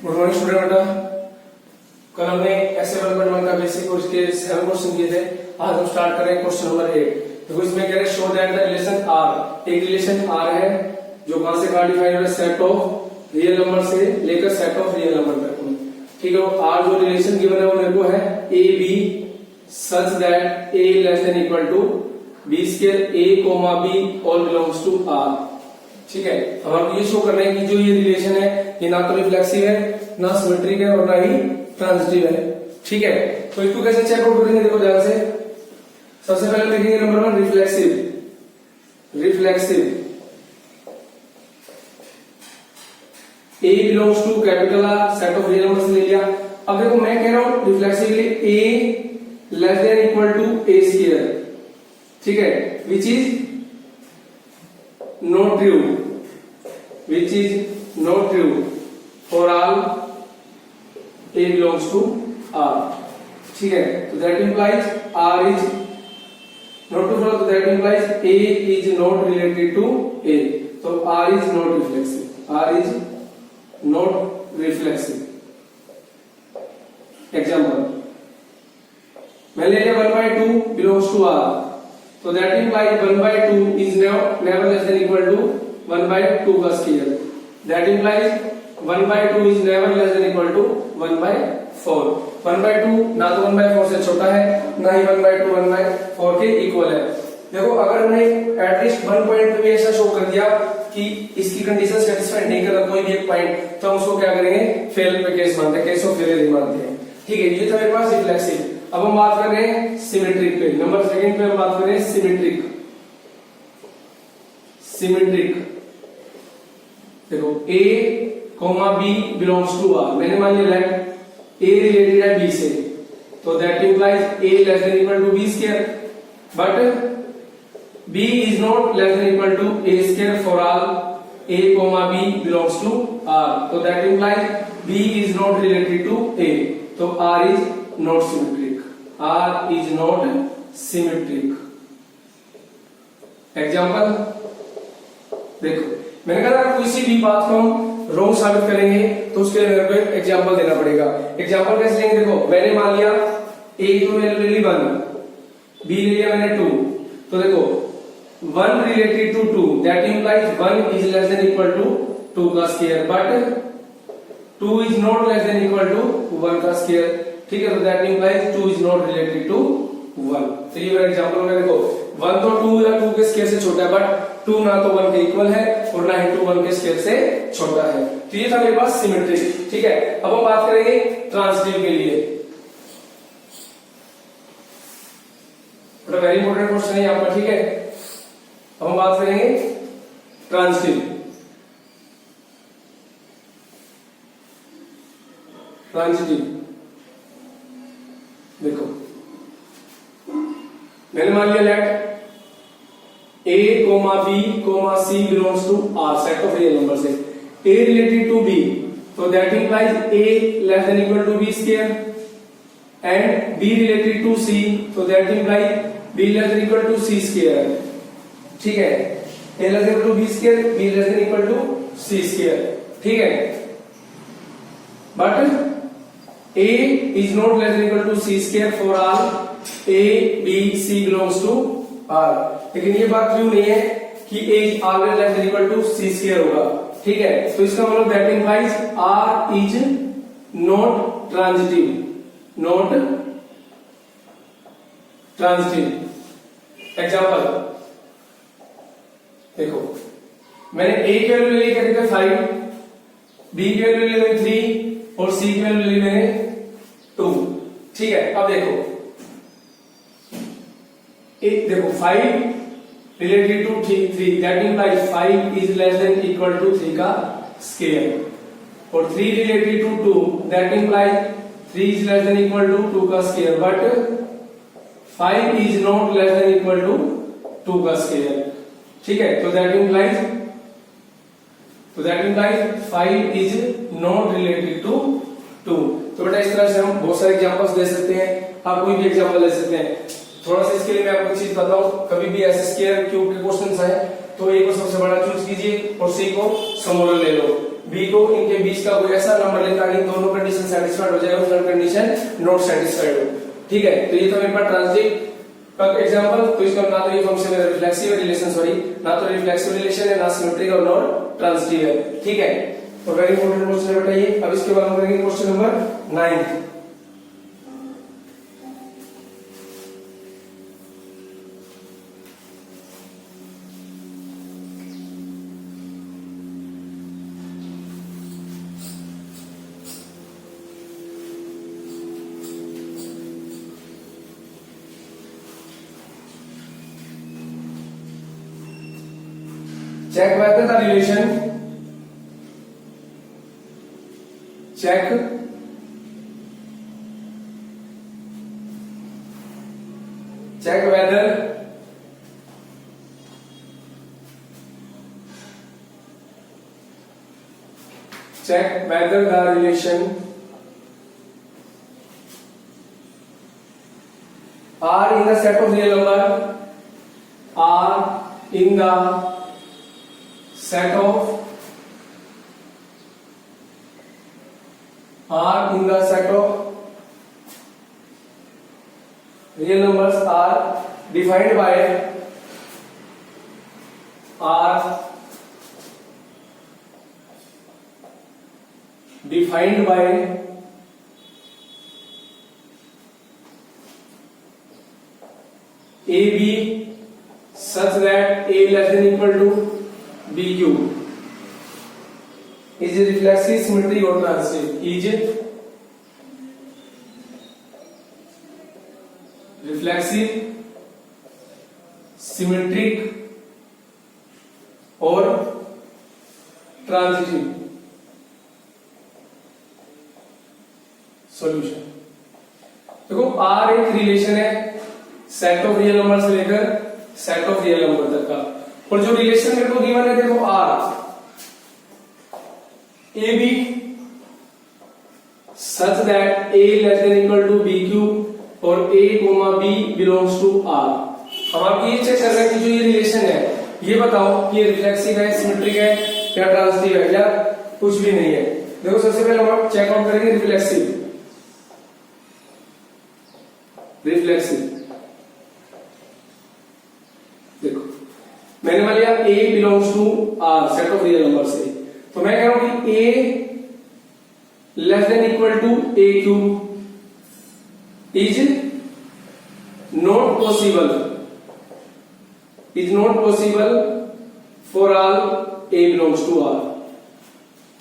Good morning student. कल हमने ऐसे 1.1 का बेसिक और उसके 7 क्वेश्चन किए थे। आज हम स्टार्ट करें क्वेश्चन नंबर 8। देखो इसमें कह रहे show that the relation R, एक रिलेशन आर है जो कहां से कहां डिफाइन है, सेट ऑफ रियल नंबर से लेकर सेट ऑफ रियल नंबर तक। ठीक है, आर जो रिलेशन गिवन है वो मेरे को है a b such that a less than equal to b square a comma b all belongs to R. ठीक है, अब हम ये शो कर रहे हैं कि जो ये रिलेशन है ये ना तो रिफ्लेक्सिव है, ना सिमेट्रिक है और ना ही ट्रांजिटिव है। ठीक है, तो इसको कैसे चेक आउट करेंगे, देखो ध्यान से। सबसे पहले देखेंगे number 1 reflexive. Reflexive a belongs to capital R, set of real numbers ले लिया। अब देखो मैं कह रहा हूं reflexively a less than equal to a square. ठीक है, which is not true, which is not true for all a belongs to R. ठीक है, तो that implies R is not true for, so that implies A is not related to A, तो R is not reflexive. R is not reflexive. Example, मैं ले लिया 1/2 belongs to R, so that implies 1/2 is never less than equal to 1/2 का square. That implies 1/2 is never less than equal to 1/4। 1/2 ना तो 1/4 से छोटा है ना ही 1/2 1/4 के इक्वल है। देखो अगर हमने एटलीस्ट 1 पॉइंट पे ऐसा शो कर दिया कि इसकी कंडीशन सेटिस्फाई नहीं कर रहा कोई भी एक पॉइंट, तो हम उसको क्या करेंगे, फेल पे केस मानते हैं, केस ऑफ फेलियर मानते हैं। ठीक है, ये था मेरे पास रिफ्लेक्सिव। अब हम बात कर रहे हैं सिमेट्रिक पे। नंबर 2 पे हम बात कर रहे हैं सिमेट्रिक। सिमेट्रिक देखो a comma b belongs to R, मैंने मान लिया लेट ए रिलेटेड है बी से, तो that implies a less than equal to b square, but b is not less than equal to a square for all a comma b belongs to R, तो that implies b is not related to a, तो R is not symmetric. R is not symmetric. Example देखो, मैंने कहा था किसी भी बात को हम रॉन्ग साबित करेंगे तो उसके लिए मेरे को एग्जाम्पल देना पड़ेगा। एग्जाम्पल कैसे लेंगे, देखो मैंने मान लिया ए को मैंने ले ली 1, बी ले लिया मैंने 2, तो देखो 1 related to 2, that implies 1 is less than equal to 2 का square, but 2 is not less than equal to 1 का स्क्वायर। ठीक है, तो that implies 2 is not related to 1। तो ये मेरा एग्जांपल में देखो 1 तो 2 या 2 के स्क्वायर से छोटा है, बट 2 ना तो 1 के इक्वल है और ना ही 2 1 के स्क्वायर से छोटा है। तो ये था मेरे पास सिमेट्रिक। ठीक है, अब हम बात करेंगे ट्रांजिटिव के लिए। वेरी इंपॉर्टेंट क्वेश्चन है आपका। ठीक है, अब हम बात करेंगे ट्रांजिटिव। ट्रांजिटिव देखो मैंने मान लिया let a comma b comma c belongs to R, set of real number से ए रिलेटेड टू बी, तो that implies a less than equal to b square, and b related to c, तो that implies b less than equal to c square. ठीक है, a less than equal to b square, b less than equal to c square. ठीक है, but A is not less than equal to C square for all A, B, C belongs to R। लेकिन ये बात क्यों नहीं है कि A is always less than equal to C square होगा। ठीक है, तो इसका मतलब that implies R is not transitive, not transitive। Example देखो मैंने A की वैल्यू ले ली क्या कहते हैं 5, B की वैल्यू ले ली 3 और C की वैल्यू ले ली मैंने 2। ठीक है, अब देखो देखो 5 related to 3, that implies 5 is less than equal to 3 का स्क्वायर, और 3 related to 2, that implies 3 is less than equal to 2 का square, but 5 is not less than equal to 2 का स्क्वायर। ठीक है, तो that implies 5 is not related to 2। तो बेटा इस तरह से हम बहुत सारे एग्जांपल्स दे सकते हैं, आप कोई भी एग्जांपल ले सकते हैं। थोड़ा सा इसके लिए मैं आपको एक चीज बताऊं, कभी भी ऐसे स्क्वायर क्यूब के क्वेश्चंस आए तो ए को सबसे बड़ा चूज कीजिए और सी को स्मॉलर ले लो। बी को इनके बीच का कोई ऐसा नंबर लेता कि दोनों कंडीशन सेटिस्फाइड हो जाए और कंडीशन नॉट सेटिस्फाइड हो। ठीक है, तो ये तो मेरे पास ट्रांजिटिव का एग्जांपल। तो इसका ना तो ये फंक्शन है रिफ्लेक्सिव रिलेशन, सॉरी ना तो रिफ्लेक्सिव रिलेशन है, ना सिमेट्रिक और नॉट ट्रांजिटिव है। ठीक है, तो वेरी इंपॉर्टेंट क्वेश्चन है बेटा ये। अब इसके बाद हम करेंगे question number 9। Check whether the relation check whether the relation are in the set of real number, are in the set of real numbers are defined by AB such that A less than equal to BQ is reflexive, symmetric or transitive, is reflexive, symmetric और transitive। Solution देखो, R एक relation है set of real number से लेकर set of real number तक का, और जो रिलेशन मेरे को गिवन है देखो R AB such that A less than equal to BQ और A, B belongs to R। हम आपकी ये चेक कर रहे हैं कि जो ये रिलेशन है ये बताओ कि ये रिफ्लेक्सिव है, सिमेट्रिक है या ट्रांजिटिव है या कुछ भी नहीं है। देखो सबसे पहले हम चेक आउट करेंगे रिफ्लेक्सिव। देखो मैंने मान लिया A belongs to R set of real number से, तो मैं कह रहा हूं कि A less than equal to AQ is not possible for all A belongs to R।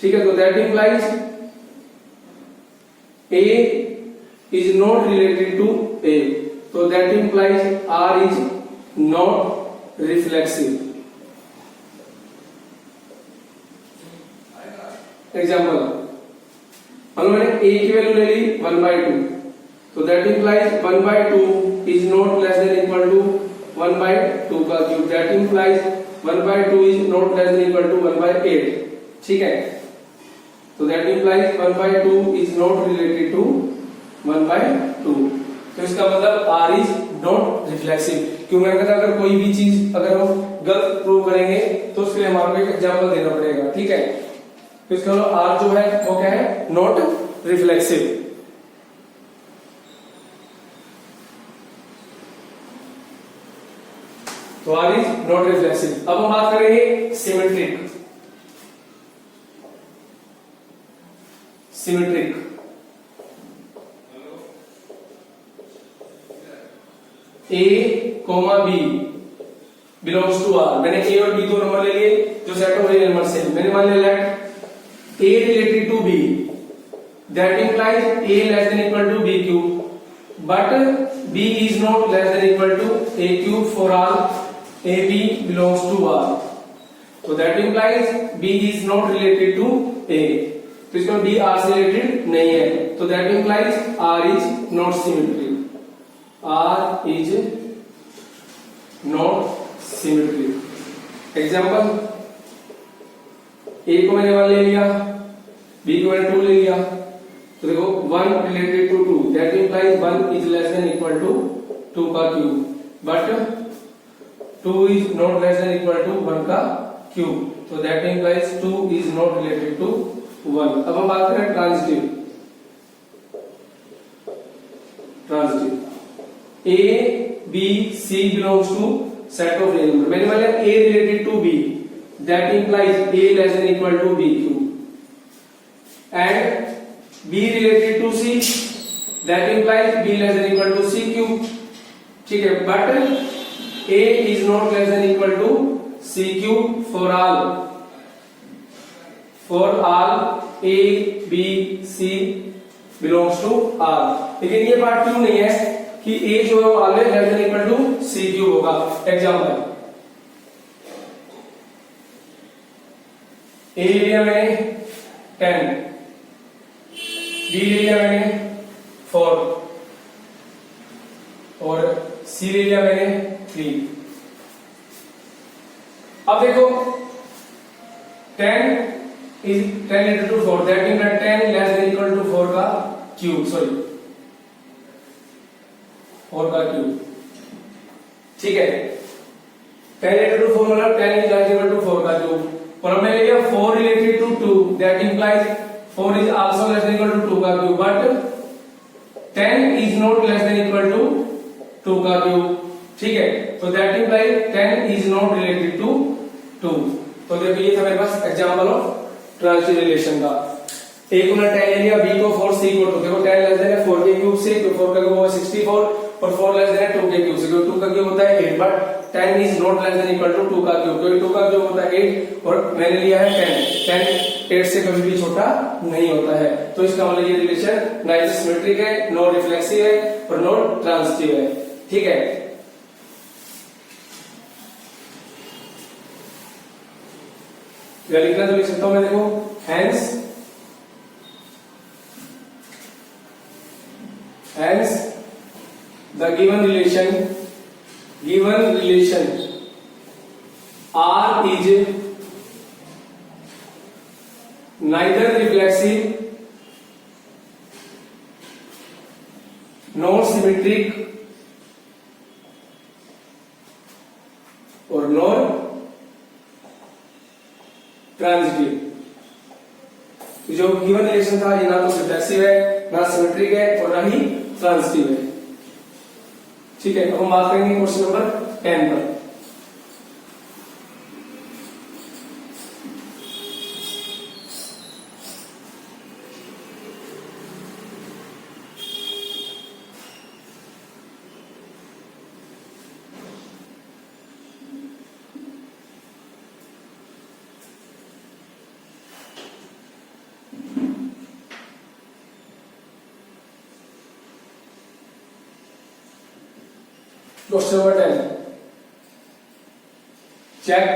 ठीक है, तो that implies A is not related to A, so that implies R is not reflexive। Example, मैंने A की value ले ली 1/2, तो that implies 1/2 is not less than equal to 1/2 का cube, that implies 1/2 is not less than equal to 1/8। ठीक है, तो that implies 1/2 is not related to 1/2। तो इसका मतलब R इज नॉट रिफ्लेक्सिव। क्यों मैंने कहा अगर कोई भी चीज अगर हम गलत प्रूव करेंगे तो उसके लिए हमारे को एक एग्जांपल देना पड़ेगा। ठीक है, तो इसका मतलब R जो है वो क्या है, नॉट रिफ्लेक्सिव। तो R इज नॉट रिफ्लेक्सिव। अब हम बात करेंगे symmetric. A, B belongs to R। मैंने A और B दो नंबर ले लिए जो सेट ऑफ रियल नंबर से, मैंने मान लिया let A related to B, that implies A less than equal to BQ, but B is not less than equal to AQ for all AB belongs to R। So that implies B is not related to A, तो इसमें B R से related नहीं है, तो that implies R is not symmetric। R is not symmetric। Example, A को मैंने 1 ले लिया, B को मैंने 2 ले लिया, तो देखो 1 related to 2, that implies 1 is less than equal to 2 का cube, but 2 is not less than equal to 1 का क्यूब, तो तो that implies 2 is not related to 1। अब हम बात करें transitive. A, B, C belongs to set of real number। मैंने बोला A related to B, that implies A less than equal to B cube, and B related to C, that implies B less than equal to C cube। ठीक है, but A is not less than equal to C cube for all A, B, C belongs to R। लेकिन ये part क्यों नहीं है कि A जो है वो always less than equal to C cube होगा। एग्जांपल A ले लिया मैंने 10, B ले लिया मैंने 4 और C ले लिया मैंने 3। अब देखो 10 into 4, that means 10 less than equal to 4 का क्यूब, सॉरी 4 का क्यूब। ठीक है, 10 into 4 मतलब 10 is less equal to 4 का क्यूब। और हमने ले लिया 4 related to 2, that implies 4 is also less than equal to 2 का cube, but 10 is not less than equal to 2 का क्यूब। ठीक है, तो that implies 10 is not related to 2। तो देखो ये था मेरे पास एग्जांपल ऑफ ट्रांजिटिव रिलेशन का। A को मैंने 10 ले लिया, B को 4, C को 2। देखो 10 लेस देन है 4 के क्यूब से, तो 4 का क्यूब होगा 64 और 4 लेस देन है 2 के क्यूब से, क्योंकि 2 का क्यूब होता है 8, but 10 is not less than equal to 2 का क्यूब, क्योंकि 2 का क्यूब होता है 8 और मैंने लिया है 10 8 से कभी भी छोटा नहीं होता है। तो इसका मतलब ये रिलेशन नाइदर सिमेट्रिक है, नो रिफ्लेक्सिव है और नो ट्रांजिटिव है। ठीक है, क्या लिखना तो लिख सकता हूं मैं, देखो hence the given relation R is neither reflexive nor symmetric or nor transitive. जो गिवन रिलेशन था ये ना तो रिफ्लेक्सिव है, ना सिमेट्रिक है और ना ही ट्रांजिटिव है। ठीक है, अब हम बात करेंगे क्वेश्चन नंबर 10 पर। Question number 10. Check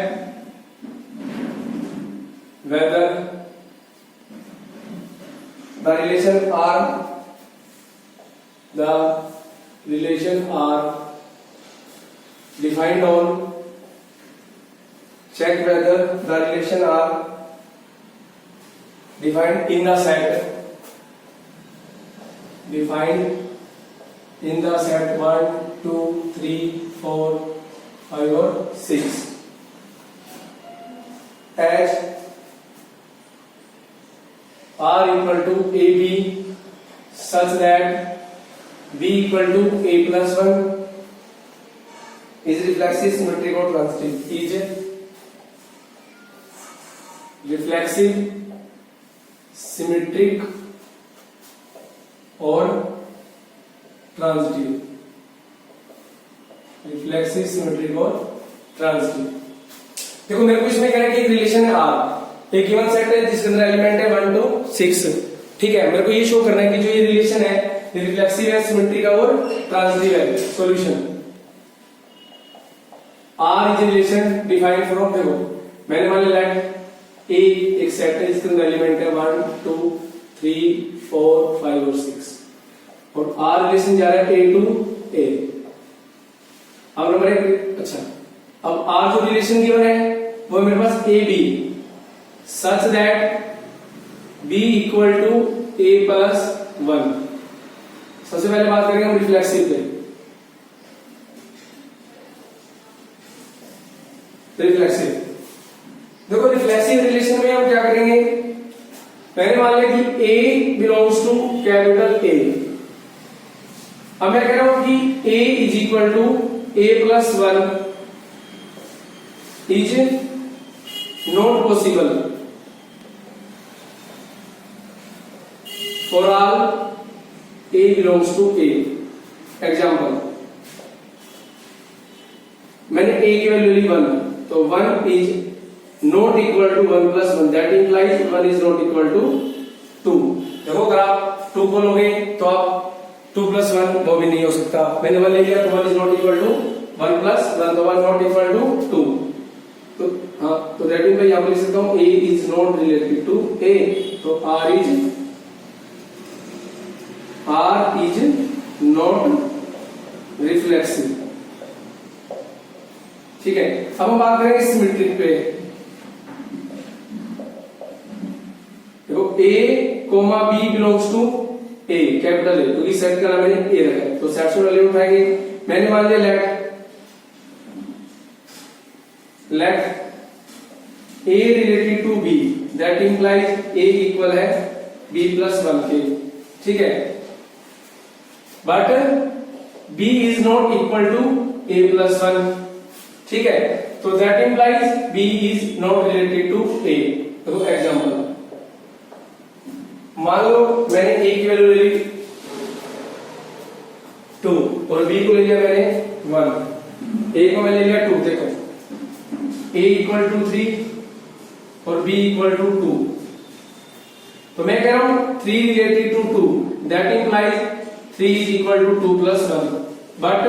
whether the relation R defined on, check whether the relation R defined in the set 1, 2, 3, 4, 5 or 6 as R equal to AB such that B equal to A plus 1 is reflexive, symmetric or transitive। is reflexive, symmetric और transitive. Reflexive, symmetric और transitive. देखो मेरे को इसमें कहना है कि एक रिलेशन है R, एक गिवन सेट है जिसके अंदर एलिमेंट है 1 to 6। ठीक है, मेरे को ये शो करना है कि जो ये रिलेशन है ये रिफ्लेक्सिव है, सिमेट्रिक और ट्रांजिटिव है। Solution R is relation defined from, देखो मैंने मान लिया A एक सेट है जिसके अंदर एलिमेंट है 1, 2, 3, 4, 5 और 6 और R रिलेशन जा रहा है A to A। अब नंबर 1, अच्छा अब R जो रिलेशन गिवन है वो मेरे पास AB such that B equal to A plus 1। सबसे पहले बात करेंगे हम रिफ्लेक्सिव पे। रिफ्लेक्सिव देखो रिफ्लेक्सिव रिलेशन में हम क्या करेंगे, मैंने मान लिया कि A belongs to capital A। अब मैं कह रहा हूं कि A is equal to A plus 1 is not possible for all A belongs to A। Example, मैंने A की वैल्यू ली 1, तो 1 is not equal to 1 plus 1, that implies 1 is not equal to 2। देखो अगर आप 2 बोलोगे तो आप 2 प्लस 1 वो भी नहीं हो सकता। मैंने 1 ले लिया तो 1 is not equal to 1 plus 1, तो 1 नॉट इक्वल टू 2। तो हाँ, तो दैट मीन यहां पर लिख सकता हूं A is not related to A, तो R इज नॉट रिफ्लेक्सिव। ठीक है, अब हम बात करेंगे सिमेट्रिक पे। देखो A comma B belongs to A, capital A, क्योंकि सेट का नाम मैंने A रखा है, तो सेट से वैल्यू उठाएंगे। मैंने मान लिया let A related to B, that implies A equal है B प्लस 1 के। ठीक है, but B is not equal to A plus 1। ठीक है, तो that implies B is not related to A। देखो एग्जांपल, मान लो मैंने A की वैल्यू ले ली 2 और B को ले लिया मैंने 1। A को मैंने ले लिया 2, देखो A इक्वल टू 3 और B इक्वल टू 2, तो मैं कह रहा हूं 3 related to 2, that implies 3 is equal to 2 plus 1, but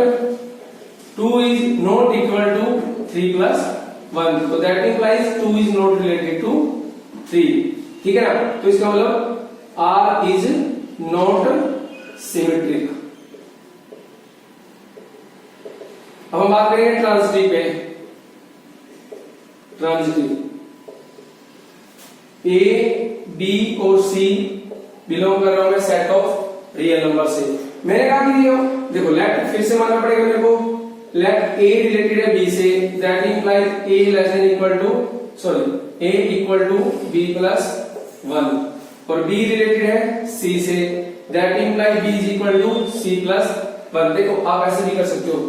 2 is not equal to 3 plus 1, so that implies 2 is not related to 3। ठीक है ना, तो इसका मतलब R is not symmetric। अब हम बात करेंगे ट्रांजिटिव पे। ट्रांजिटिव A, B और C बिलोंग कर रहा हूं मैं सेट ऑफ रियल नंबर से। मैंने कहा कि देखो लेट फिर से मानना पड़ेगा मेरे को, लेट A रिलेटेड है B से, that implies A less than equal to A equal to B plus 1, और B रिलेटेड है C से, that implies B is equal to C plus 1। देखो आप ऐसे भी कर सकते हो,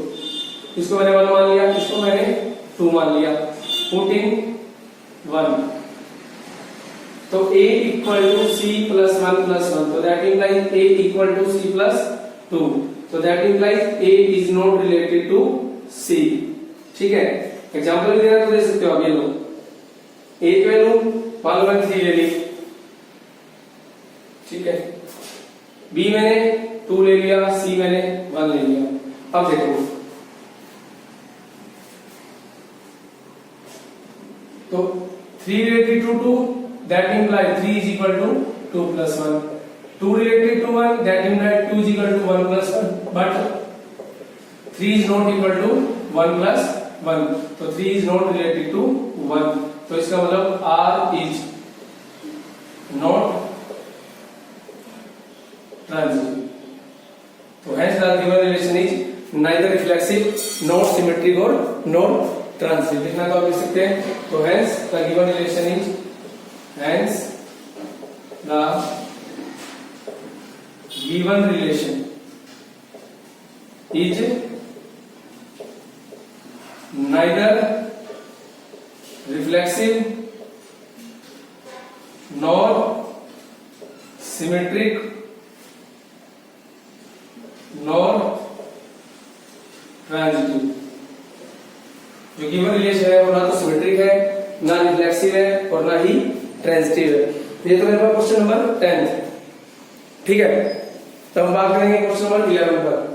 इसको मैंने 1 मान लिया, इसको मैंने 2 मान लिया, पुटिंग 1, तो A equal to C plus 1 plus 1, तो that implies A equal to C plus 2, so that implies A is not related to C। ठीक है, एग्जांपल भी देना तो दे सकते हो आप। ये लो A की वैल्यू मान लो मैंने 3 ले ली, ठीक है, B मैंने 2 ले लिया, C मैंने 1 ले लिया। अब देखो तो 3 related to 2, that implies 3 is equal to 2 plus 1, 2 related to 1, that implies 2 is equal to 1 plus 1, but 3 is not equal to 1 plus 1, तो 3 is not related to 1, तो इसका मतलब R is not transitive। तो hence the given relation is neither reflexive nor symmetric or nor transitive। लिखना तो आप लिख सकते हैं, तो hence the given relation is hence the given relation is neither reflexive nor symmetric nor transitive। जो given relation है वो ना तो सिमेट्रिक है, ना रिफ्लेक्सिव है और ना ही ट्रांजिटिव है। ये तो मेरे पास क्वेश्चन नंबर 10। ठीक है, तो हम बात करेंगे क्वेश्चन नंबर 11 पर।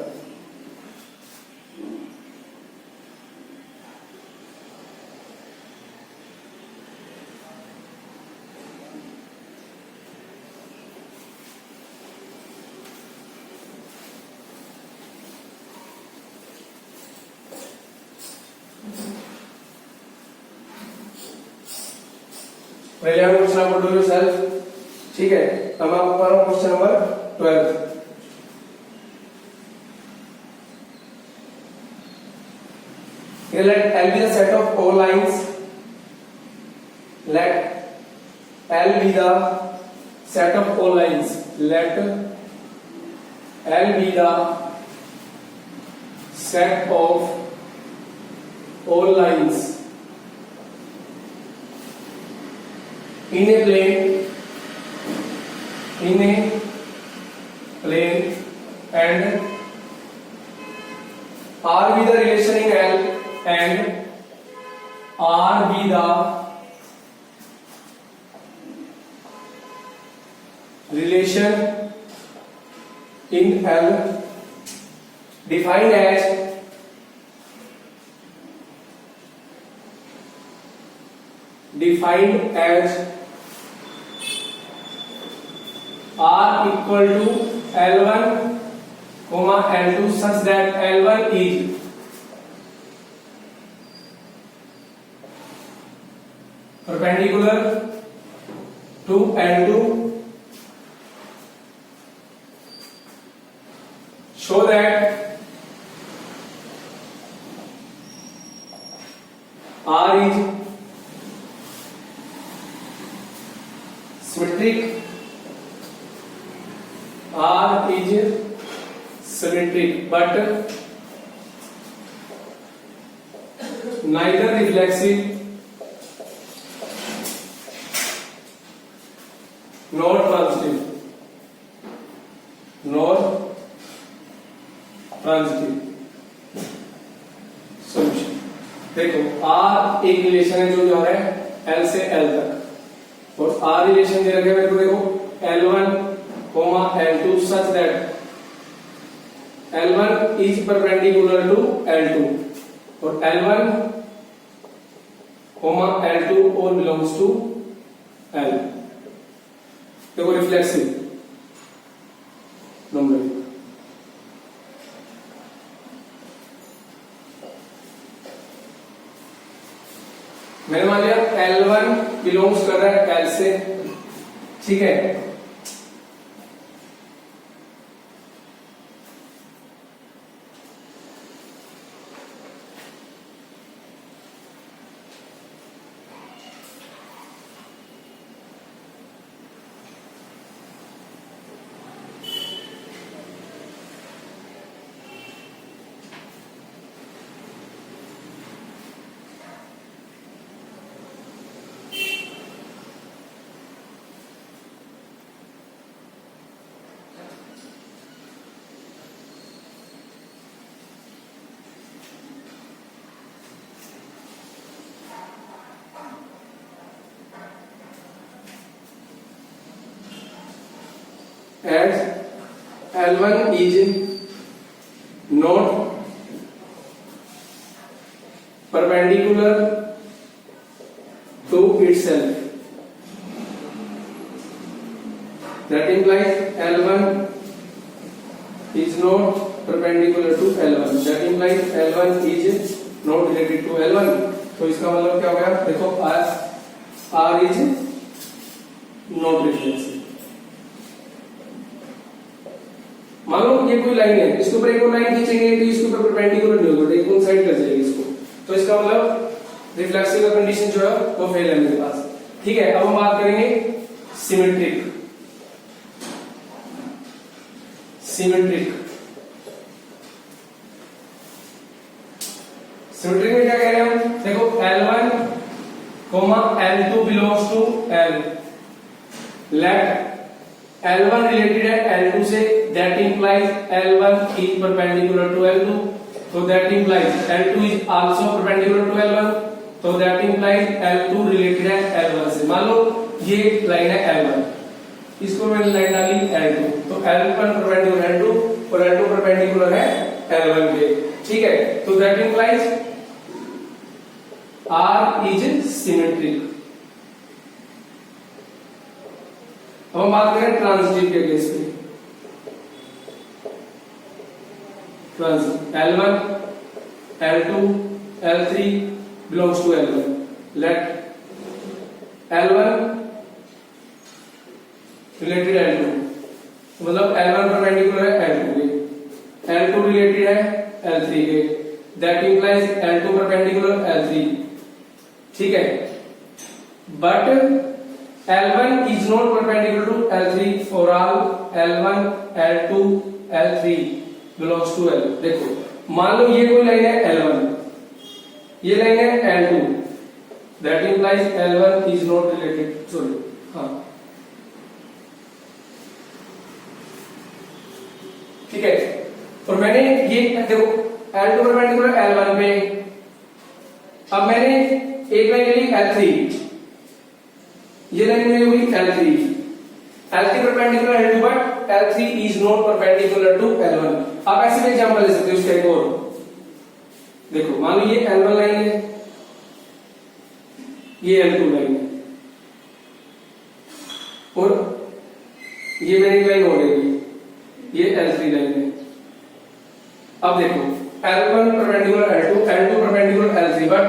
पहले हम क्वेश्चन नंबर डू योरसेल्फ। ठीक है, अब आपको कर रहा हूं question number 12। Let L be the set of all lines let L be the set of all lines, let L be the set of all lines in a plane and R be the relation in L and R be the relation in L defined as R equal to L1 comma L2 such that L1 is perpendicular to L2, show that R is symmetric, but neither reflexive nor transitive. Solution देखो R एक relation है जो जा रहा है L से L तक, और R रिलेशन दे रखे मेरे को देखो L1 L2 such that L1 is perpendicular to L2 और L1 L2 all belongs to L. देखो रिफ्लेक्सिव नंबर मैंने मान लिया L1 बिलोंग्स कर रहा है L से, ठीक है। As L1 is not perpendicular to itself, that implies L1 is not perpendicular to L1, that implies L1 is not related to L1। तो इसका मतलब क्या हो गया, देखो R is not reflexive। मान लो ये कोई लाइन है, इसके ऊपर एक और लाइन खींचेंगे तो इसके ऊपर परपेंडिकुलर नहीं होगा, एक साइड कर जाएगी इसको, तो इसका मतलब रिफ्लेक्सिव का कंडीशन जो है वो फेल है मेरे पास, ठीक है। अब हम बात करेंगे सिमेट्रिक में क्या कह रहे हैं हम, देखो L1 L2 belongs to L, let L1 related है L2 से, that implies L1 is perpendicular to L2, so that implies L2 is also perpendicular to L1, so that implies L2 related है L1 से। मान लो ये line है L1, इसको मैंने line डाली L2, तो L1 परपेंडिकुलर L2 और L2 परपेंडिकुलर है L1 के, ठीक है। तो that implies R is symmetric। अब हम बात करें ट्रांजिटिव के केस में, L1 L2 L3 belongs to L1, let L1 related L2, मतलब L1 परपेंडिकुलर है L2 के, L2 रिलेटेड है L3 के, that implies L2 perpendicular L3, ठीक है। but L1 is not perpendicular to L3 for all L1, L2, L3 belongs to L। देखो मान लो ये कोई लाइन है L1, ये लाइन है L2, that implies L1 is not related, sorry, हाँ ठीक है। और मैंने ये देखो L2 परपेंडिकुलर L1 पे, अब मैंने एक लाइन ली L3, ये लाइन मेरी हुई L3 perpendicular L2 but L3 is not perpendicular to L1। आप ऐसे भी एग्जांपल ले सकते हो इसका एक और, देखो मान लो ये L1 लाइन है, ये L2 लाइन है, और ये मेरी लाइन हो गई, ये L3 लाइन है। अब देखो L1 perpendicular L2, L2 perpendicular L3 but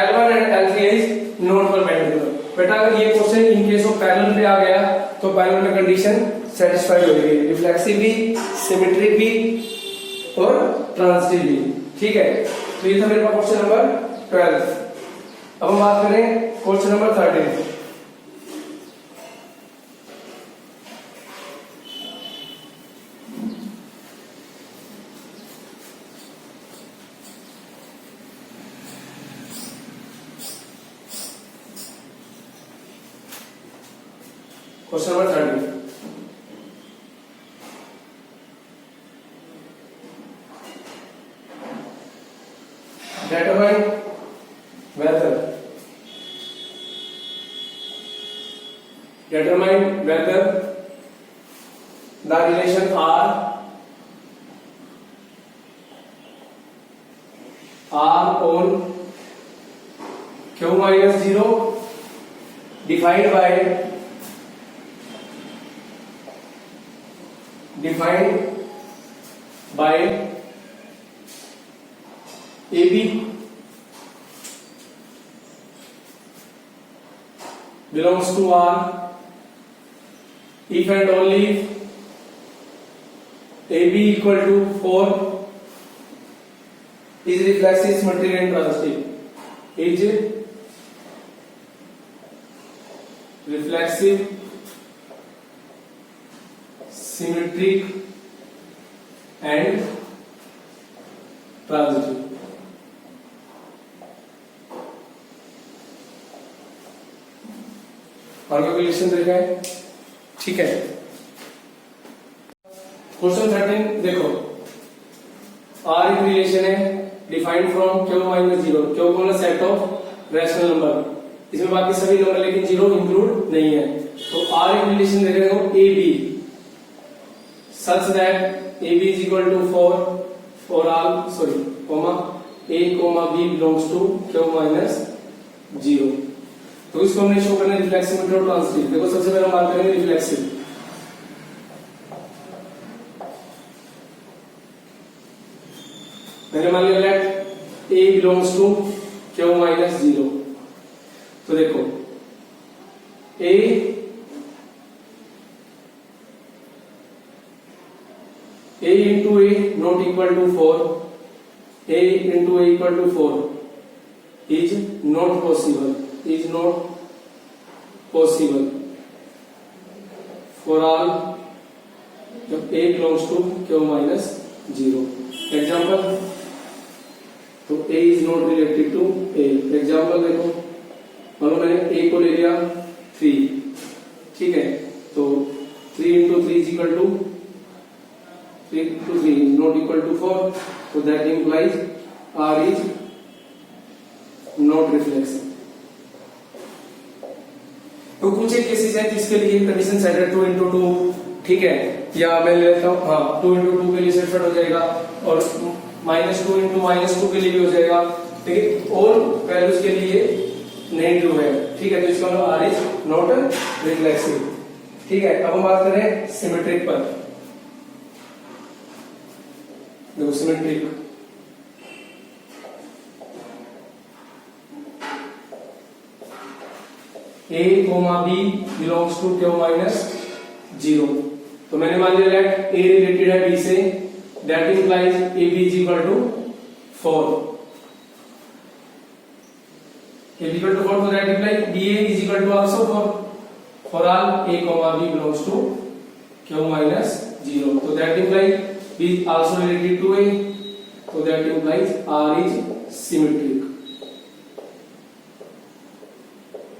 L1 and L3 is not perpendicular. बेटा अगर ये question in case of parallel पे आ गया तो पैरेलल में कंडीशन सेटिस्फाइड हो गई, रिफ्लेक्सिव भी, सिमेट्रिक भी और ट्रांजिटिव भी, ठीक है। तो ये था मेरे पास क्वेश्चन नंबर 12। अब हम बात करें question number 13। Question number 13, determine whether the relation R on Q minus 0 defined by AB belongs to R if and only AB equal to 4 is reflexive, symmetric and transitive, is reflexive, symmetric and transitive। और calculation देखा है, ठीक है। Question 13 देखो, R एक relation है defined from Q minus 0, Q को set of rational number, इसमें बाकी सभी नंबर लेकिन 0 इंक्लूड नहीं है। तो R एक रिलेशन दे रहे हो AB such that AB is equal to 4 for all, sorry, comma A, comma B belongs to Q minus 0। तो इसको हमने शो करना है रिफ्लेक्सिव और ट्रांजिटिव। देखो सबसे पहले हम बात करेंगे रिफ्लेक्सिव। मैंने मान लिया let A belongs to Q minus 0, तो देखो A into A not equal to 4, A into A equal to 4 is not possible, for all जब A belongs to Q minus 0। Example, तो A is not related to A। Example देखो, मान लो मैंने A को ले लिया 3, ठीक है, तो 3 into 3 is equal to 3 into 3 not equal to 4, so that implies R is not reflexive। तो कुछ एक केसेस हैं जिसके लिए कंडीशन सेट है 2 into 2, ठीक है, या मैं लेता हूँ हाँ 2 into 2 के लिए सेट हो जाएगा और -2 into -2 के लिए भी हो जाएगा, लेकिन और वैल्यूज के लिए नहीं ट्रू है, ठीक है। तो इसका मतलब R इज नॉट रिफ्लेक्सिव, ठीक है। अब हम बात करें सिमेट्रिक पर। देखो symmetric, A, B belongs to Q minus 0, तो मैंने मान लिया लेट A रिलेटेड है B से, that implies AB is equal to 4। A is equal to 4, so that implies BA is equal to also 4 for all A comma B belongs to Q minus 0. So that implies B is also related to A. So that implies R is symmetric.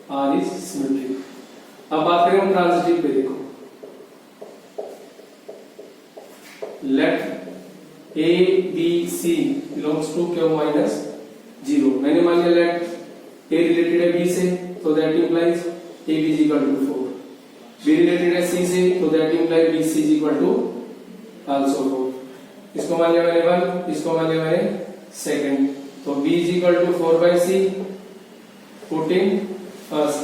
R is symmetric. अब बात करें हम transitive पे, देखो let A B C belongs to Q minus 0. मैंने मान लिया let A related है B से, so that implies AB is equal to 4. B related है C से, so that implies BC is equal to also 4. इसको मान लिया मैंने 1, इसको मान लिया मैंने सेकंड, तो B is equal to 4 by C. Putting first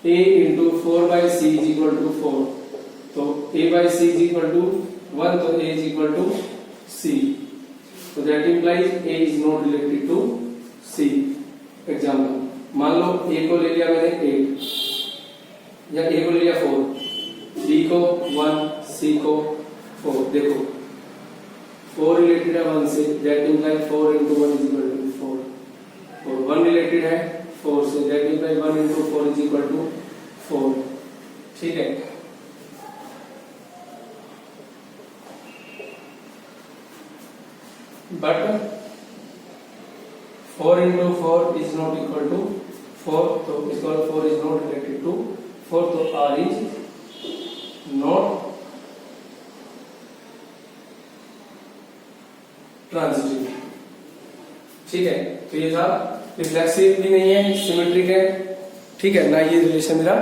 A into 4 by C is equal to 4. तो A by C is equal to 1, तो A is equal to C. So that implies A is not related to C. Example, मान लो A को ले लिया मैंने 8 या A को ले लिया 4, B को 1, C को 4. देखो 4 रिलेटेड है 1 से, that implies 4 into 1 is equal to 4. और 1 रिलेटेड है 4 से, that implies 1 into 4 is equal to 4. ठीक है, but 4 into 4 is not equal to 4, तो इसका 4 is not related to 4, तो R is not ट्रांजिटिव. ठीक है, तो ये था रिफ्लेक्सिव भी नहीं है, सिमेट्रिक है. ठीक है ना, ये रिलेशन मेरा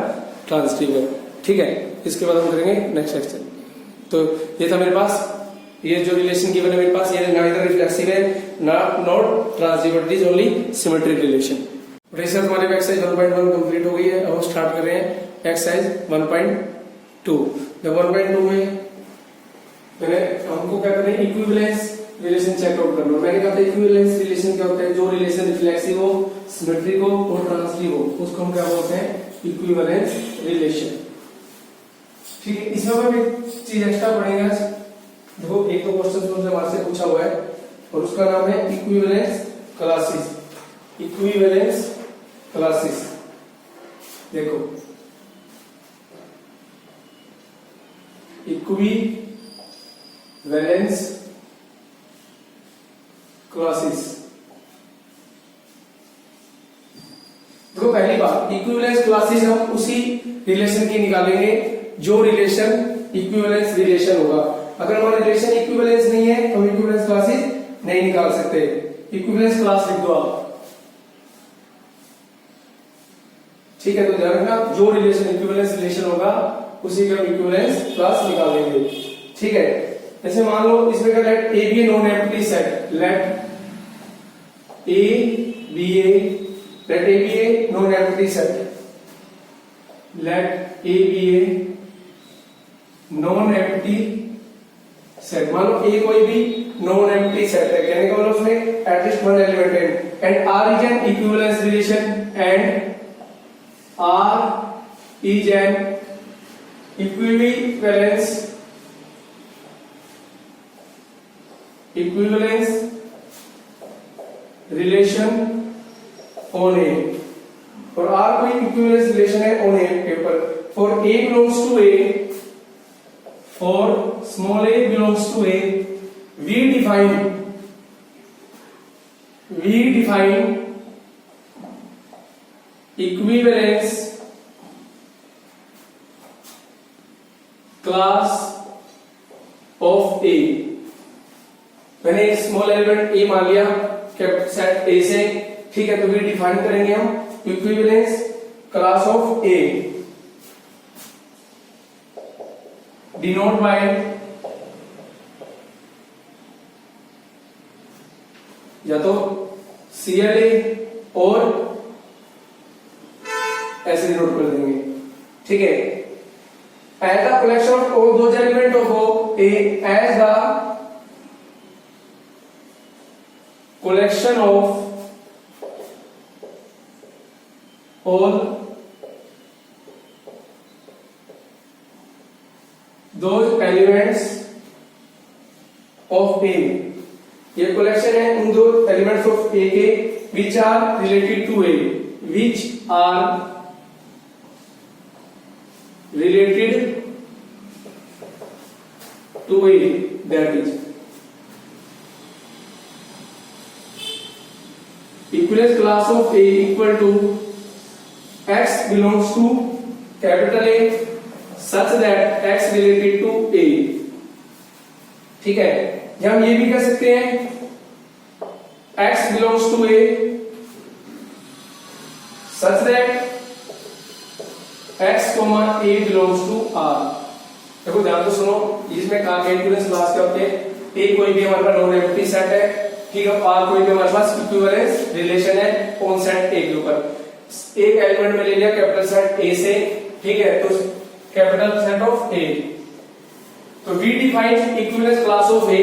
ट्रांजिटिव है. ठीक है, इसके बाद हम करेंगे नेक्स्ट लेक्चर. तो ये था मेरे पास, ये जो रिलेशन गिवन है मेरे पास, ये नाइदर रिफ्लेक्सिव है ना not transitive, it is only symmetric relation. Pressure हमारे एक्सरसाइज 1.1 कंप्लीट हो गई है. अब हम स्टार्ट कर रहे हैं एक्सरसाइज 1.2. जब 1.2 में मैंने हमको क्या करना है, इक्विवेलेंस रिलेशन चेक आउट करना. मैंने कहा था इक्विवेलेंस रिलेशन क्या होता है, जो रिलेशन रिफ्लेक्सिव हो, सिमेट्रिक हो और ट्रांजिटिव हो, उसको हम क्या बोलते हैं, इक्विवेलेंस रिलेशन. ठीक है, इसमें हम एक चीज एक्स्ट्रा पढ़ेंगे आज. देखो एक तो क्वेश्चन हमारे से पूछा हुआ है और उसका नाम है इक्विवेलेंस क्लासेस. इक्विवेलेंस क्लासेस, देखो इक्विवेलेंस क्लासेस. देखो पहली बात, इक्विवेलेंस क्लासेस हम उसी रिलेशन की निकालेंगे जो रिलेशन इक्विवेलेंस रिलेशन होगा. अगर हमारा रिलेशन इक्विवेलेंस नहीं है तो हम इक्विवेलेंस क्लासेस नहीं निकाल सकते. इक्विवेलेंस क्लास लिख दो आप. ठीक है, तो ध्यान रखना, जो रिलेशन इक्विवेलेंस रिलेशन होगा उसी का इक्विवेलेंस क्लास निकालेंगे. ठीक है, जैसे मान लो इसमें क्या, let A be a non empty set. Let A be a non empty set. Let A be a non empty set. मान लो ए कोई भी नॉन एम्प्टी सेट है, कहने का मतलब उसमें एटलीस्ट वन एलिमेंट है. And R is an equivalence relation. And R is an equivalence relation on A. और आर कोई इक्विवेलेंस रिलेशन है on A paper. For a belongs to A, for small a belongs to a, we define equivalence class of a. मैंने एक small element a मान लिया set a से. ठीक है, तो we डिफाइन करेंगे हम equivalence class of a. Denote by या तो CLA और ऐसे डिनोट कर देंगे. ठीक है, as the collection of all those element of A, as the collection of all those elements of A. ये कलेक्शन है उन दो एलिमेंट्स ऑफ A के which are related to A. which are related to A, that is equivalence class of A equal to x belongs to capital A such that x related to A। ठीक है, या हम ये भी कह सकते हैं x belongs to A such that x, A belongs to R। देखो ध्यान से सुनो, इसमें कहा इक्विवेलेंस क्लास क्या होते हैं, A कोई भी हमारे पास नॉन एम्प्टी सेट है, ठीक है, R कोई भी हमारे पास इक्विवेलेंस रिलेशन है ऑन सेट A के ऊपर। एक एलिमेंट में ले लिया कैपिटल सेट A से, ठीक है, तो कैपिटल सेट ऑफ A, तो we define equivalence class of A,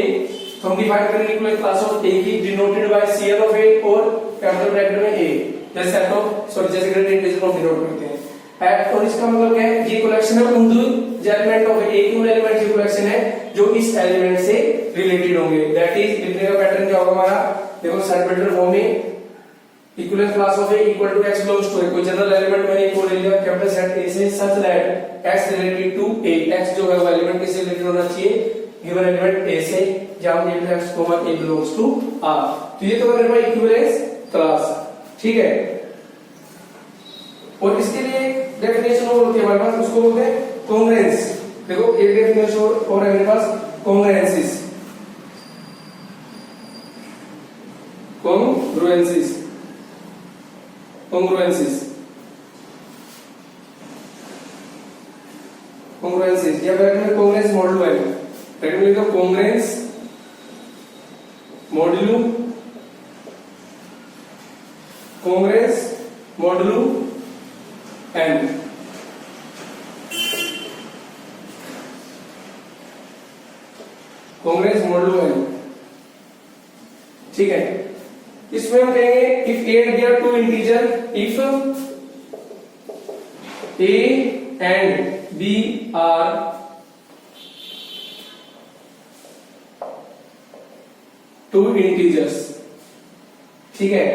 तो हम डिफाइन करेंगे इक्विवेलेंस क्लास ऑफ A की denoted by Cn of A और कैपिटल ब्रैकेट में A, जैसे सेट ऑफ सॉरी जैसे ग्रेड इंटीजर को डिनोट करते हैं। और इसका मतलब क्या है, ये कलेक्शन है उन दो एलिमेंट ऑफ A की, उन एलिमेंट की कलेक्शन है जो इस एलिमेंट से रिलेटेड होंगे। दैट इज लिखने का पैटर्न क्या होगा हमारा, देखो सेट बिल्डर फॉर्म में equivalence class of A equal to x belongs to A, कोई जनरल एलिमेंट मैंने को ले लिया कैपिटल सेट A से such that x related to A, x जो है वो एलिमेंट किससे रिलेटेड होना चाहिए, गिवन एलिमेंट A से, जहां हम लिख x A belongs to R। तो ये तो मेरे पास इक्विवेलेंस क्लास, ठीक है। और इसके लिए डेफिनेशन और होती है हमारे पास, उसको बोलते हैं कॉन्ग्रुएंस। देखो एक डेफिनेशन और है मेरे पास कॉन्ग्रुएंसिस, कॉन्ग्रुएंसिस, कॉन्ग्रुएंसिस, कॉन्ग्रुएंसिस या ब्रैकेट में कॉन्ग्रुएंस मॉडुलो है, ब्रैकेट में लिखो congruence modulo, congruence modulo n, congruence modulo n, ठीक है। इसमें हम कहेंगे if A and B are two integer, if A and B are two integers, ठीक है,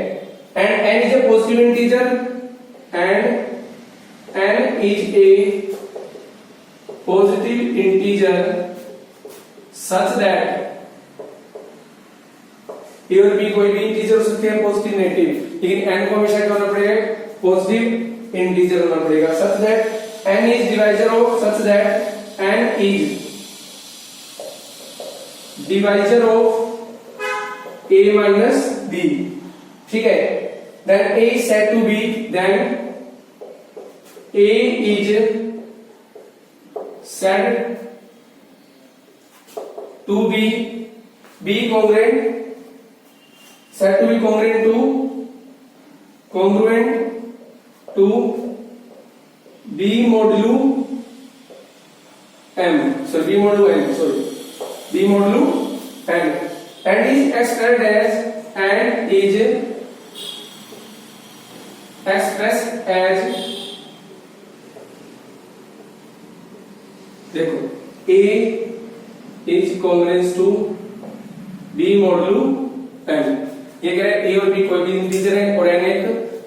and n is a positive integer and n is a positive integer such that A और B कोई भी इंटीजर हो सकते हैं positive negative, लेकिन n को हमेशा क्या होना पड़ेगा, पॉजिटिव इंटीजर होना पड़ेगा, such that n is divisor of, such that n is divisor of A minus B, ठीक है। then A is said to be, then A is said to be congruent, said to be congruent to B modulo M, sorry B modulo N, sorry B modulo N, and is expressed as देखो A is congruent to B modulo n, ये कह रहे हैं A और B कोई भी integer है और n एक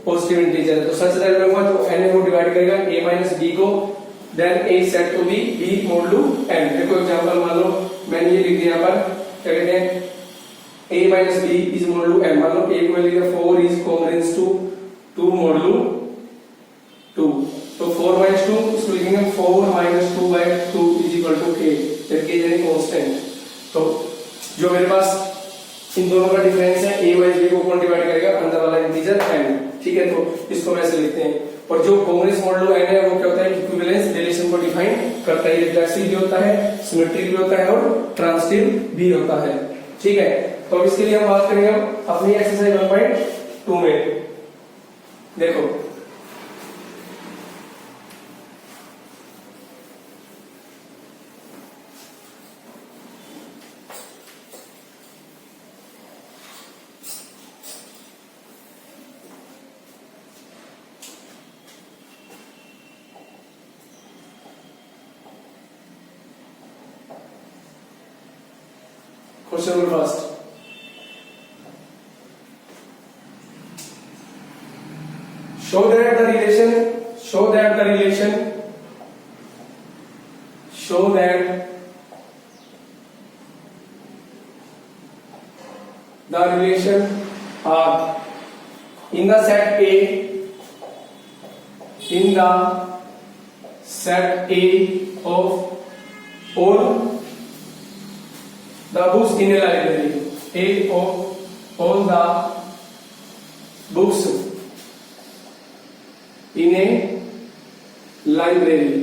पॉजिटिव इंटीजर है, तो सच दैट में जो n को डिवाइड करेगा A माइनस B को, then A set to be B modulo n। देखो एग्जांपल मान लो मैंने ये लिख दिया पर क्या कहते हैं A minus B is modulo n, मान लो A को लिख दिया 4 इज कॉन्ग्रुएंट टू 2 मोडुलो 2, तो 4 माइनस 2 इसको लिखेंगे 4 minus 2 by 2 is equal to k, जब k यानी कांस्टेंट। तो जो मेरे पास इन दोनों का डिफरेंस है a बाय b को कौन डिवाइड करेगा, अंदर वाला इंटीजर n, ठीक है। तो इसको हम ऐसे लिखते हैं। और जो कॉन्ग्रुएंस मॉडुलो n है वो क्या होता है, इक्विवेलेंस रिलेशन को डिफाइन करता है, रिफ्लेक्सिव भी होता है, सिमेट्रिक भी होता है और ट्रांजिटिव भी होता है, ठीक है। तो इसके लिए हम बात करेंगे अपनी एक्सरसाइज 1.2 में। देखो question number first, show that the relation are in the set A of all the books in a library. A of all the books in a library.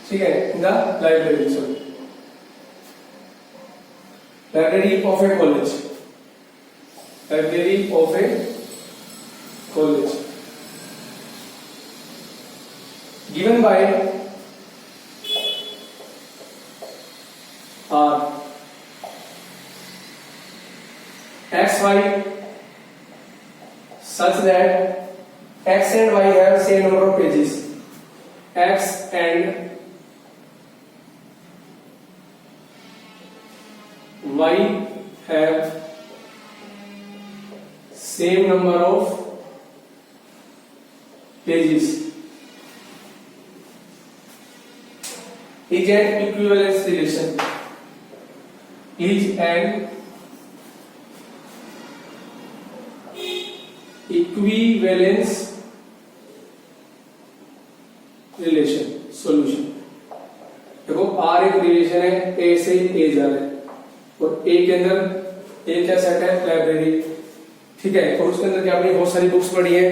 ठीक है, in the library. Sorry, library of a college. Library of a college. Given by R. X, Y such that X and Y have same number of pages. X and Y have same number of pages. Is an equivalence relation. Is an equivalence relation. Solution देखो, R एक relation है A से A जा रहा है और A के अंदर A क्या सेट है, लाइब्रेरी. ठीक है, और उसके अंदर क्या आपने बहुत सारी बुक्स पढ़ी है.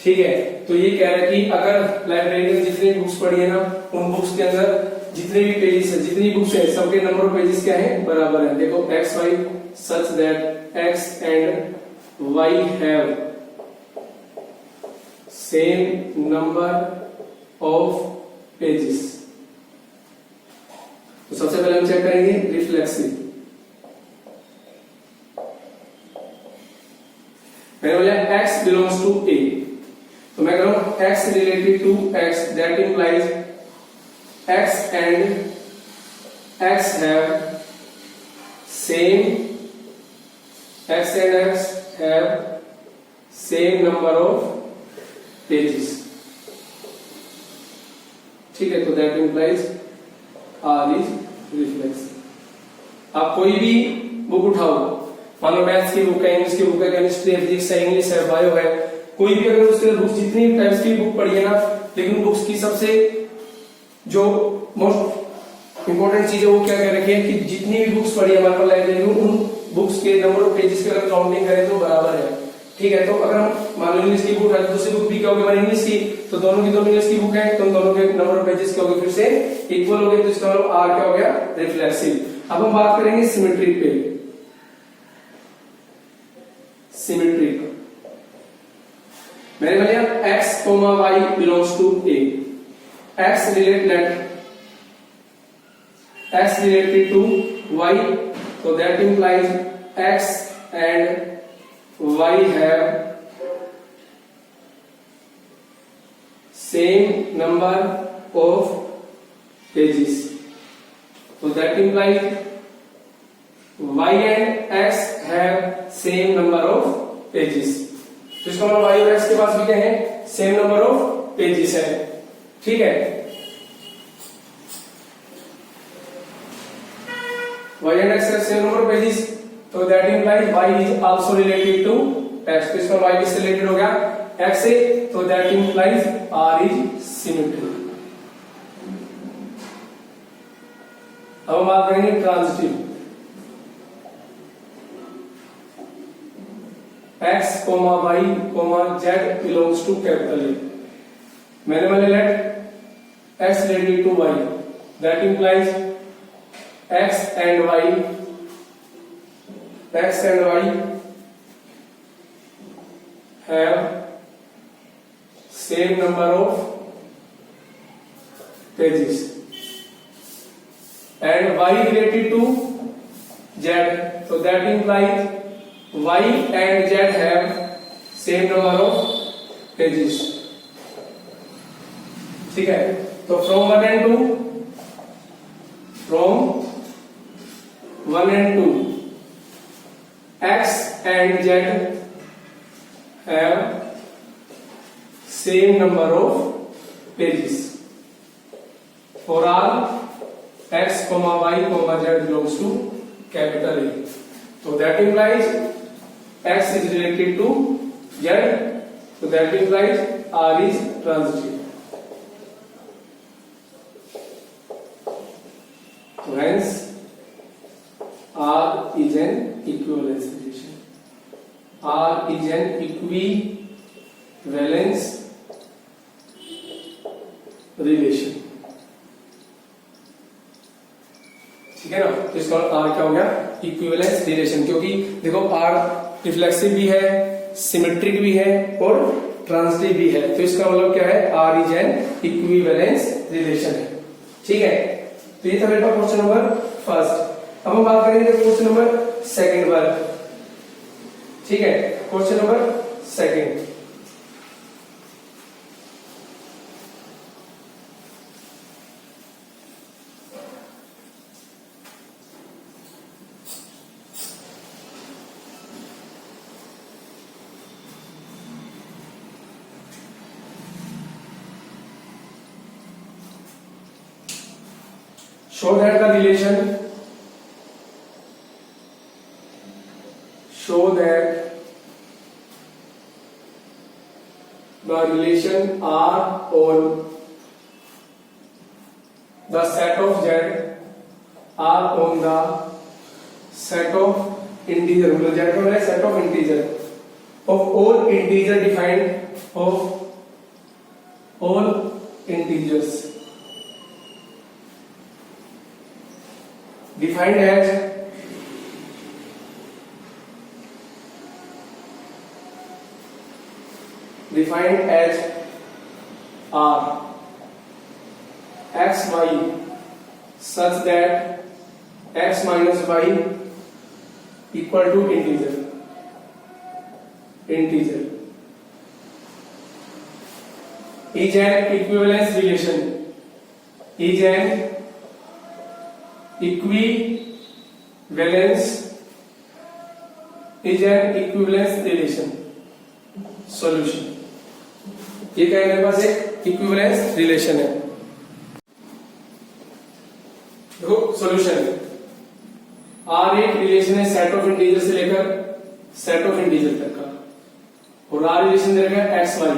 ठीक है, तो ये कह रहा है कि अगर लाइब्रेरी में जितनी बुक्स पढ़ी है ना, उन बुक्स के अंदर जितने भी पेजेस है, जितनी बुक्स है, सबके नंबर ऑफ पेजेस क्या है, बराबर है. देखो x y such that x and y have same number of pages. तो सबसे पहले हम चेक करेंगे रिफ्लेक्सिव. मैंने बोला x बिलोंग्स टू A, तो मैं कह रहा हूं x related to x, that implies x and x have same number of pages. ठीक है, तो that implies R is reflexive. आप कोई भी बुक उठाओ, मान लो मैथ्स की बुक है, इंग्लिश की बुक है, केमिस्ट्री है, फिजिक्स है, इंग्लिश है, बायो है, कोई भी अगर उसके बुक जितनी टाइप्स की बुक पढ़ी है ना, लेकिन बुक्स की सबसे जो मोस्ट इंपॉर्टेंट चीज है वो क्या कह रखी है कि जितनी भी बुक्स पढ़ी है हमारे पास लाइब्रेरी में, उन बुक्स के नंबर ऑफ पेजेस की अगर काउंटिंग करें तो बराबर है. ठीक है, तो अगर हम मान लो इंग्लिश की बुक है तो दूसरी बुक भी क्या होगी, हमारी इंग्लिश की, तो दोनों की दोनों इंग्लिश की बुक है, तो दोनों के नंबर ऑफ पेजेस क्या होंगे, फिर से इक्वल हो गए. तो इसका मतलब आर क्या हो गया, रिफ्लेक्सिव. अब हम बात करेंगे सिमेट्रिक पे. सिमेट्रिक मैंने बोला x, y belongs to A. X related to Y, so that implies X and Y have same number of pages, so that implies Y and X have same number of pages. तो इसका मतलब Y और X के पास भी क्या है, same number of pages है. ठीक है, y and x have same number of pages, तो that implies y is also related to x. तो इसका y किससे रिलेटेड हो गया, x से, तो that implies r is symmetric. अब हम बात करेंगे transitive. x, y, z belongs to capital A. मैंने बोला late x related to y, that implies x and y have same number of pages, and y related to z, so that implies y and z have same number of pages. ठीक है, तो from 1 and 2 x and z have same number of pages for all x, y, z belongs to capital A. So that implies x is related to z. So that implies R is transitive. So hence R is an equivalence relation. R is an equivalence relation. ठीक है ना? तो इसका R क्या हो गया? Equivalence relation. क्योंकि देखो R रिफ्लेक्सिव भी है, सिमेट्रिक भी है और ट्रांजिटिव भी है. तो इसका मतलब क्या है? R is an equivalence relation है. ठीक है. तो ये था मेरे पास क्वेश्चन नंबर फर्स्ट. अब हम बात करेंगे क्वेश्चन नंबर सेकंड पर. ठीक है. Question number second. Show that the relation R on the set of Z R on the set of integer. मतलब Z का मतलब set of integer of all integer defined of all integers defined as R x y such that x minus y equal to integer is an equivalence relation. Solution. ये क्या है? मेरे पास एक equivalence relation है. देखो solution. Are एक relation है set of integer से लेकर सेट ऑफ इंटीजर तक का, और आर रिलेशन दे रखा है x y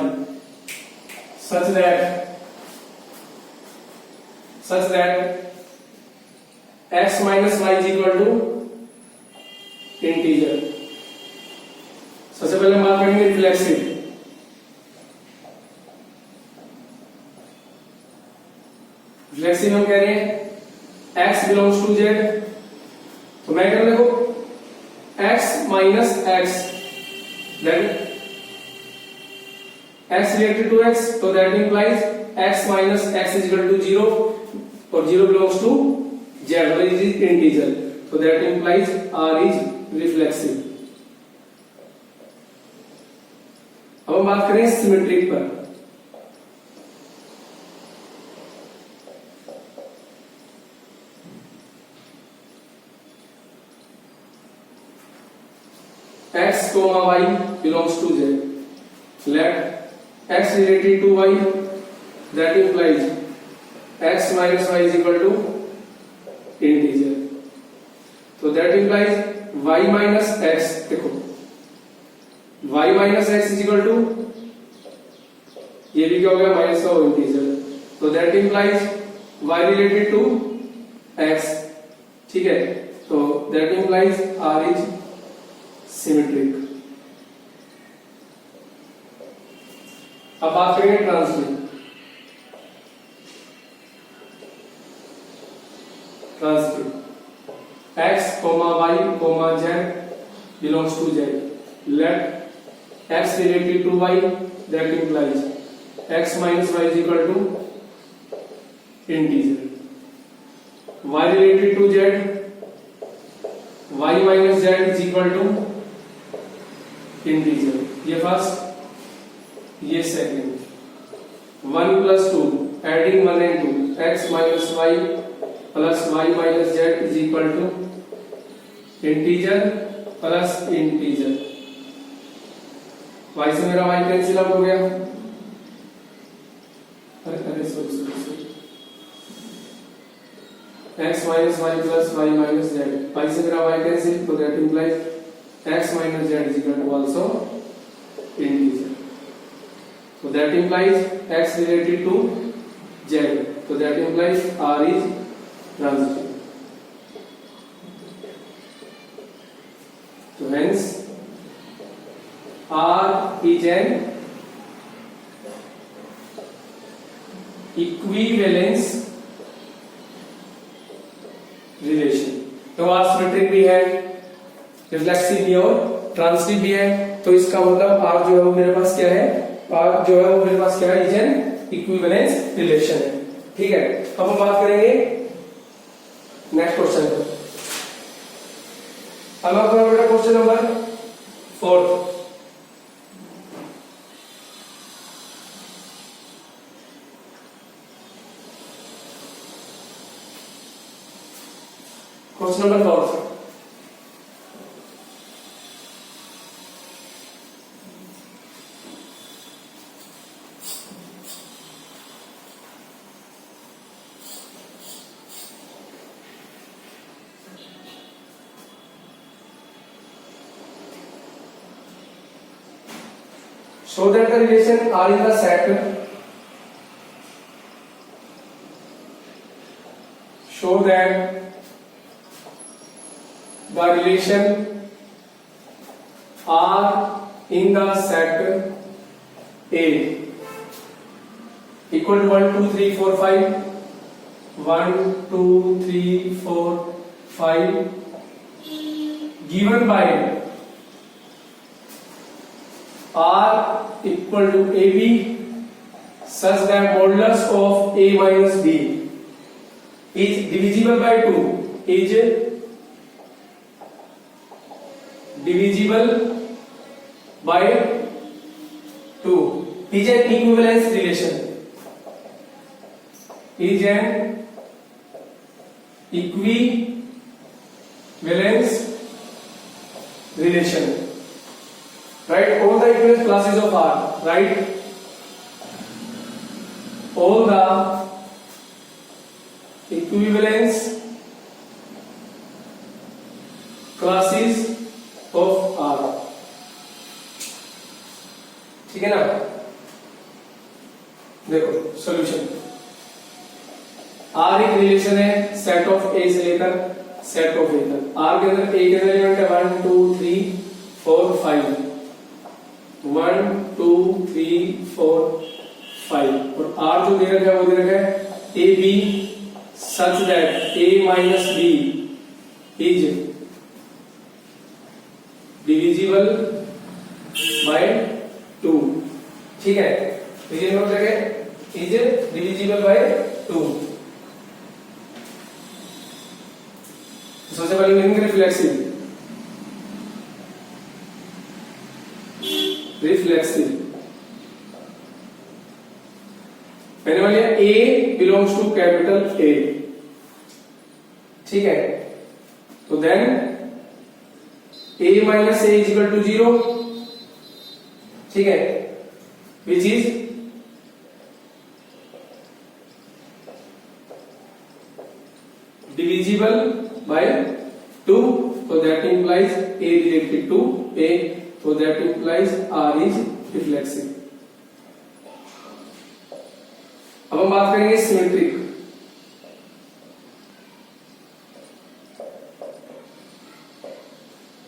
such that x minus y is equal to integer. सबसे पहले हम बात करेंगे रिफ्लेक्सिव. रिफ्लेक्सिव हम कह रहे हैं x बिलोंग्स टू z. तो मैं कह रहा हूं देखो x minus x that x related to x, तो that implies x minus x is equal to 0 और 0 बिलोंग्स टू z और इट इज इंटीजर. तो that implies R is reflexive. अब हम बात करें सिमेट्रिक पर. x, y belongs to z. Let x related to y, that implies x minus y is equal to integer. So that implies y minus x. देखो y minus x is equal to, ये भी क्या हो गया? Minus का integer. तो that implies y related to x. ठीक है. तो that implies R is symmetric. अब बात करेंगे transitive. x, y, z belongs to z. Let x related to y, that implies x minus y is equal to integer. Y related to z, y minus z is equal to integer. ये first, ये second. 1 plus 2 adding 1 and 2 x minus y plus y minus z is equal to integer plus integer. y से मेरा y cancel out हो गया, अरे sorry x minus y plus y minus z, y से मेरा y cancel, तो that implies x minus z is equal to also integer, so that implies x related to z, so that implies r is transitive, so hence r is an equivalence relation. तो are symmetric भी है, reflexive भी और transitive भी है, तो इसका मतलब आर जो है वो मेरे पास क्या है, आर जो है वो मेरे पास क्या है, इज एन इक्विवेलेंस रिलेशन है। ठीक है, अब हम बात करेंगे नेक्स्ट क्वेश्चन पर। अब आपका बेटा question number 4। Question number 4, show that the relation R in the set, show that the relation R in the set A equal to 1 2 3 4 5, 1 2 3 4 5 given by R equal to AB such that modulus of A minus B is divisible by 2, is divisible by 2, is an equivalence relation, is an equivalence relation. Write all the equivalence classes of R. Write all the equivalence classes of R. ठीक है ना? देखो solution, R एक relation है set of A से लेकर set of A तक। R के अंदर A के अंदर एलिमेंट है 1 2 3 4 5, 1 2 3 4 5, और R जो दे रखा है वो दे रखा है AB such that A minus B is divisible by 2। ठीक है, तो ये नोट रखें, is divisible by 2। सबसे पहले मीनिंग रिफ्लेक्सिव, रिफ्लेक्सिव मैंने बोला A belongs to capital A। ठीक है, तो then A minus A is equal to 0, ठीक है, which is divisible by 2, so that implies A related to A, so that implies R is reflexive। अब हम बात करेंगे symmetric.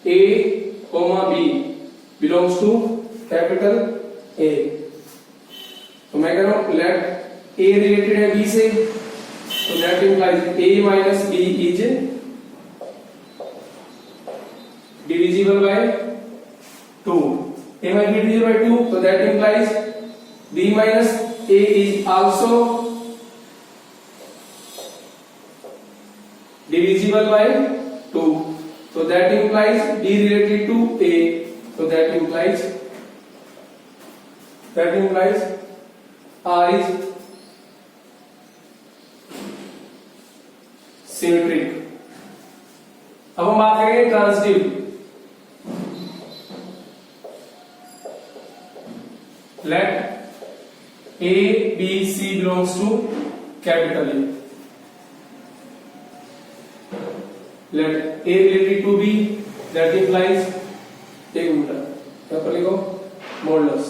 A, B belongs to capital A, तो मैं कह रहा हूं लेट A रिलेटेड है B से, तो that implies A minus B is divisible by 2। A might be divisible by 2, so that implies B minus A is also divisible by 2, so that implies D related to A, so that implies R is symmetric. अब हम बात करेंगे transitive. A, B, C belongs to capital A. Let A related to B, that implies एक उल्टा क्या पर लिखो modulus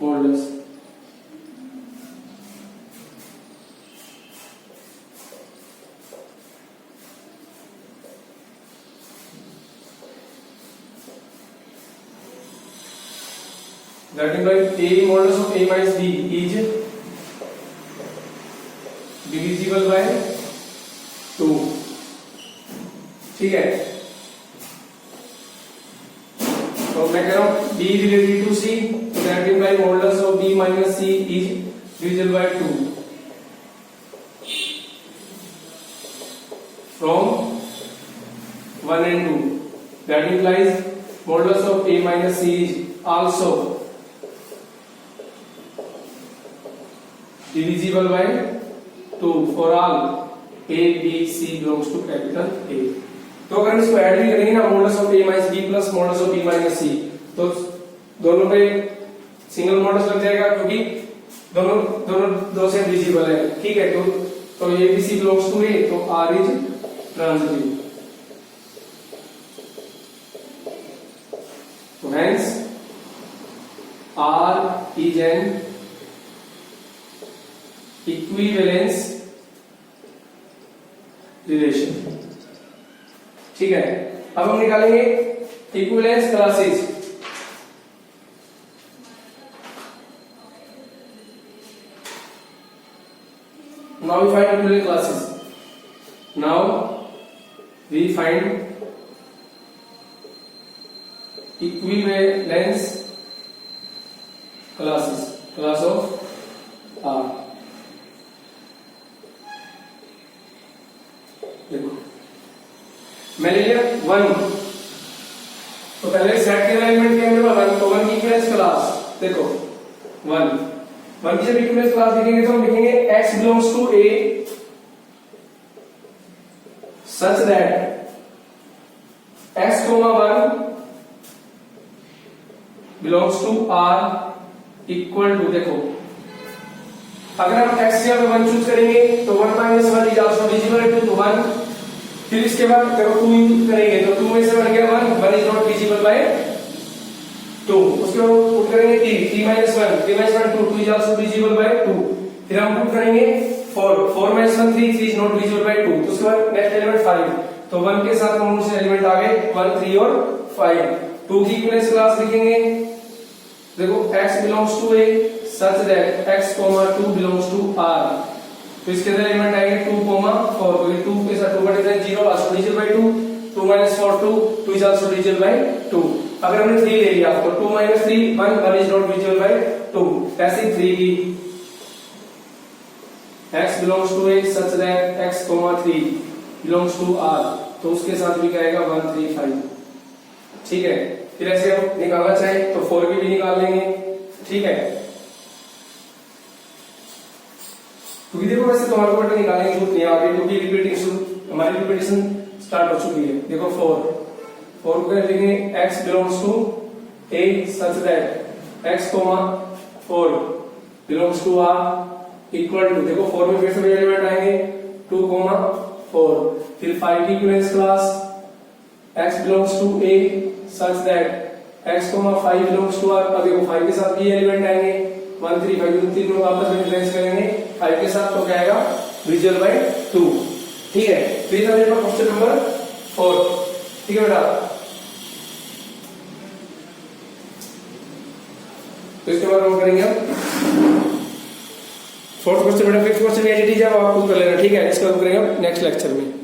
modulus that implies A modulus of A minus B is divisible by 2. ठीक है, तो मैं कह रहा हूं B related to C, तो that implies modulus of B minus C is divisible by 2 from 1 and 2. That implies modulus of A minus C is also divisible by 2 for all A, B, C belongs to capital A. तो अगर इसको add भी करेंगे ना modulus of A minus B plus modulus of B minus C, तो दोनों पे single modulus लग जाएगा क्योंकि दोनों दो से डिविजिबल है। ठीक है, तो A, B, C belongs to A, तो R is transitive. तो hence R is an equivalence relation. ठीक है, अब हम निकालेंगे equivalence classes. Now we find equivalent classes. Now we find equivalence classes, class of R. देखो मैं ले लिया 1, तो पहले सेट के अलाइनमेंट के अंदर 1, तो 1 की इक्विवेलेंस क्लास देखो 1 की जब इक्विवेलेंस क्लास लिखेंगे तो हम लिखेंगे x belongs to A such that x, 1 belongs to R equal to, देखो अगर हम x या 1 चूज करेंगे तो 1 minus 1 is also divisible to 1, फिर इसके बाद देखो 2 यूज करेंगे तो 2 में से बन गया 1 is not divisible by 2, उसके बाद पुट करेंगे 3 minus 1 2 is also divisible by 2, फिर हम पुट करेंगे 4 minus 1 3 is not divisible by 2, तो उसके बाद नेक्स्ट एलिमेंट 5, तो 1 के साथ कॉमन से एलिमेंट आ गए 1 3 और 5। 2 की इक्विवेलेंस क्लास लिखेंगे, देखो x belongs to A such that x, 2 belongs to R, तो इसके अंदर एलिमेंट आएंगे 2, 4, तो ये 2 के साथ 2 बटे 0 also divisible by 2, 2 minus 4 2 is also divisible by 2। अगर हमने 3 ले लिया तो 2 minus 3 1 is not divisible by 2, ऐसे 3 की x belongs to A such that x, 3 belongs to R, तो उसके साथ भी क्या आएगा 1 3 5। ठीक है, फिर ऐसे हम निकालना चाहे तो 4 की भी निकाल लेंगे। ठीक है, तो देखो वैसे तो हमारे को निकालने की जरूरत नहीं है आगे, क्योंकि रिपीटेशन हमारी रिपीटेशन स्टार्ट हो चुकी है। देखो 4 को लिखेंगे x belongs to A such that x, 4 belongs to R equal to, देखो 4 में फिर से एलिमेंट आएंगे 2, 4, फिर 5 की equivalence class x belongs to A such that x, 5 belongs to R, अब देखो 5 के साथ भी एलिमेंट आएंगे 1 3 5, तीन को वापस में रिप्लेस करेंगे 5 के साथ, तो क्या आएगा डिविजिबल बाय 2। ठीक है, तो ये था मेरे पास क्वेश्चन नंबर 4। ठीक है बेटा, तो इसके बाद हम करेंगे फोर्थ क्वेश्चन बेटा। Fifth question as it is आप कर लेना। ठीक है, इसका करेंगे नेक्स्ट लेक्चर में।